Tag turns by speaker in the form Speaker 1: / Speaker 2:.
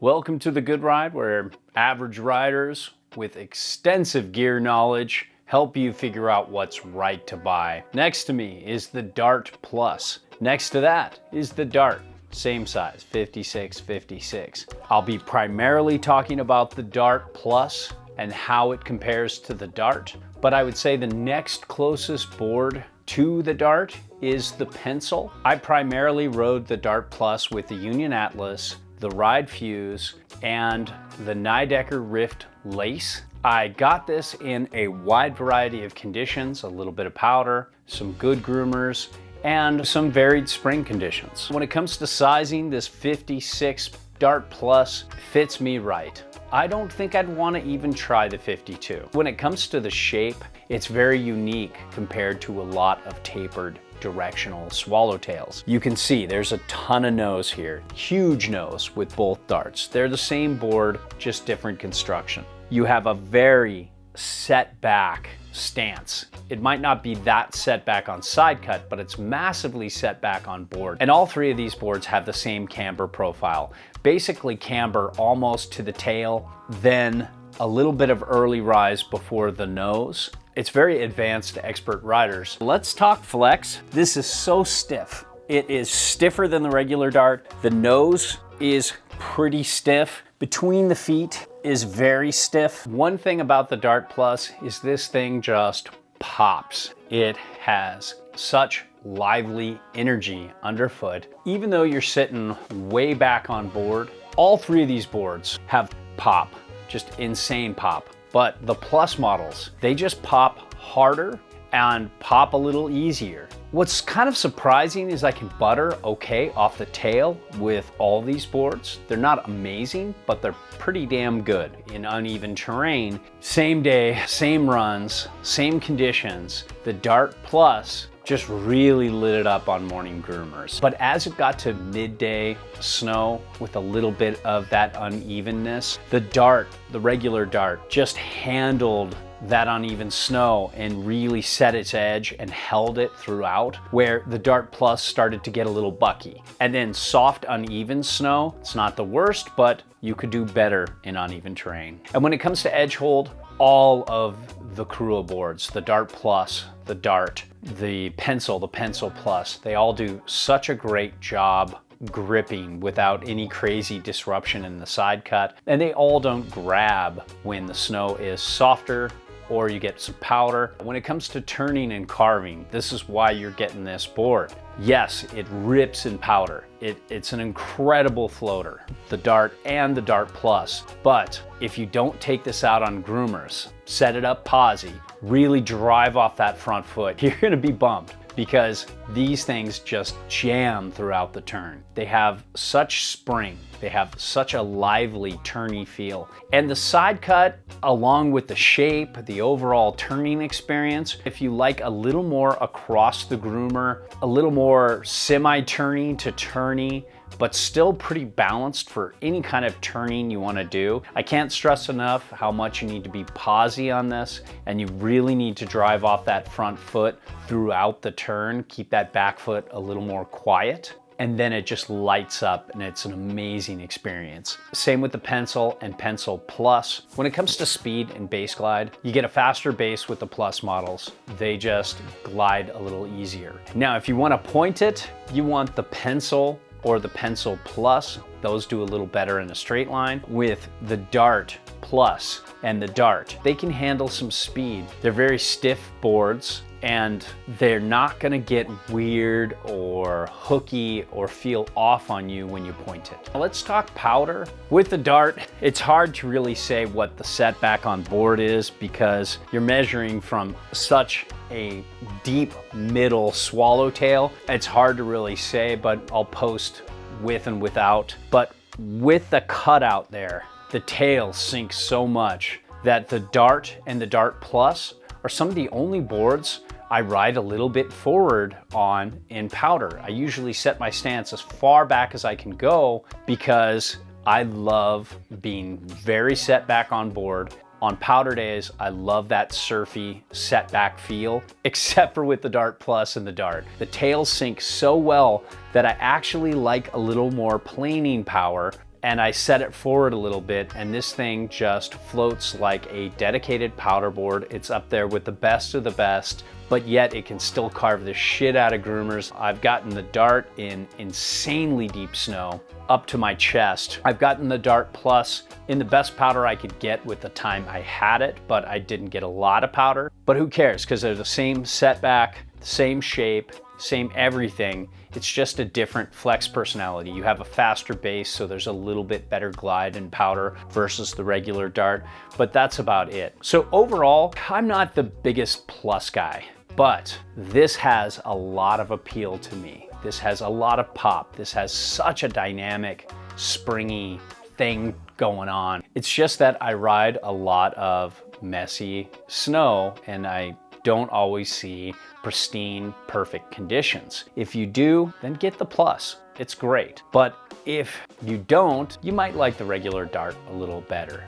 Speaker 1: Welcome to the Good Ride, where average riders with extensive gear knowledge help you figure out what's right to buy. Next to me is the Dart Plus. Next to that is the Dart, same size, 56-56. I'll be primarily talking about the Dart Plus and how it compares to the Dart, but I would say the next closest board to the Dart is the Pencil. I primarily rode the Dart Plus with the Union Atlas, the Ride Fuse, and the Nidecker Rift Lace. I got this in a wide variety of conditions, a little bit of powder, some good groomers, and some varied spring conditions. When it comes to sizing, this 56 Dart Plus fits me right. I don't think I'd want to even try the 52. When it comes to the shape, it's very unique compared to a lot of tapered directional swallowtails. You can see there's a ton of nose here, huge nose with both darts. They're the same board, just different construction. You have a very set back stance. It might not be that set back on side cut, but it's massively set back on board. And all three of these boards have the same camber profile. Basically camber almost to the tail, then a little bit of early rise before the nose. It's very advanced to expert riders. Let's talk flex. This is so stiff. It is stiffer than the regular Dart. The nose is pretty stiff. Between the feet is very stiff. One thing about the Dart Plus is this thing just pops. It has such lively energy underfoot. Even though you're sitting way back on board, all three of these boards have pop, just insane pop. But the Plus models, they just pop harder and pop a little easier. What's kind of surprising is I can butter okay off the tail with all these boards. They're not amazing, but they're pretty damn good in uneven terrain. Same day, same runs, same conditions. The Dart Plus just really lit it up on morning groomers. But as it got to midday snow with a little bit of that unevenness, the Dart, the regular Dart, just handled that uneven snow and really set its edge and held it throughout, where the Dart Plus started to get a little bucky. And then soft, uneven snow, it's not the worst, but you could do better in uneven terrain. And when it comes to edge hold, all of the Korua boards, the Dart Plus, the Dart, the Pencil Plus, they all do such a great job gripping without any crazy disruption in the side cut. And they all don't grab when the snow is softer or you get some powder. When it comes to turning and carving, this is why you're getting this board. Yes, it rips in powder. It's an incredible floater, the Dart and the Dart Plus. But if you don't take this out on groomers, set it up posi, really drive off that front foot, you're gonna be bummed, because these things just jam throughout the turn. They have such spring. They have such a lively turny feel. And the side cut, along with the shape, the overall turning experience, if you like a little more across the groomer, a little more semi-turny to turny, but still pretty balanced for any kind of turning you want to do. I can't stress enough how much you need to be posi on this, and you really need to drive off that front foot throughout the turn, keep that back foot a little more quiet, and then it just lights up and it's an amazing experience. Same with the Pencil and Pencil Plus. When it comes to speed and base glide, you get a faster base with the Plus models. They just glide a little easier. Now, if you want to point it, you want the Pencil or the Pencil Plus. Those do a little better in a straight line. With the Dart Plus and the Dart, they can handle some speed. They're very stiff boards, and they're not gonna get weird or hooky or feel off on you when you point it. Now let's talk powder. With the Dart, it's hard to really say what the setback on board is because you're measuring from such a deep middle swallowtail. It's hard to really say, but I'll post with and without. But with the cutout there, the tail sinks so much that the Dart and the Dart Plus are some of the only boards I ride a little bit forward on in powder. I usually set my stance as far back as I can go because I love being very set back on board. On powder days, I love that surfy setback feel, except for with the Dart Plus and the Dart. The tails sink so well that I actually like a little more planing power, and I set it forward a little bit, and this thing just floats like a dedicated powder board. It's up there with the best of the best, but yet it can still carve the shit out of groomers. I've gotten the Dart in insanely deep snow up to my chest. I've gotten the Dart Plus in the best powder I could get with the time I had it, but I didn't get a lot of powder. But who cares, because they're the same setback, same shape, same everything. It's just a different flex personality. You have a faster base, so there's a little bit better glide in powder versus the regular Dart, but that's about it. So overall, I'm not the biggest Plus guy, but this has a lot of appeal to me. This has a lot of pop. This has such a dynamic, springy thing going on. It's just that I ride a lot of messy snow, and I don't always see pristine, perfect conditions. If you do, then get the Plus. It's great. But if you don't, you might like the regular Dart a little better.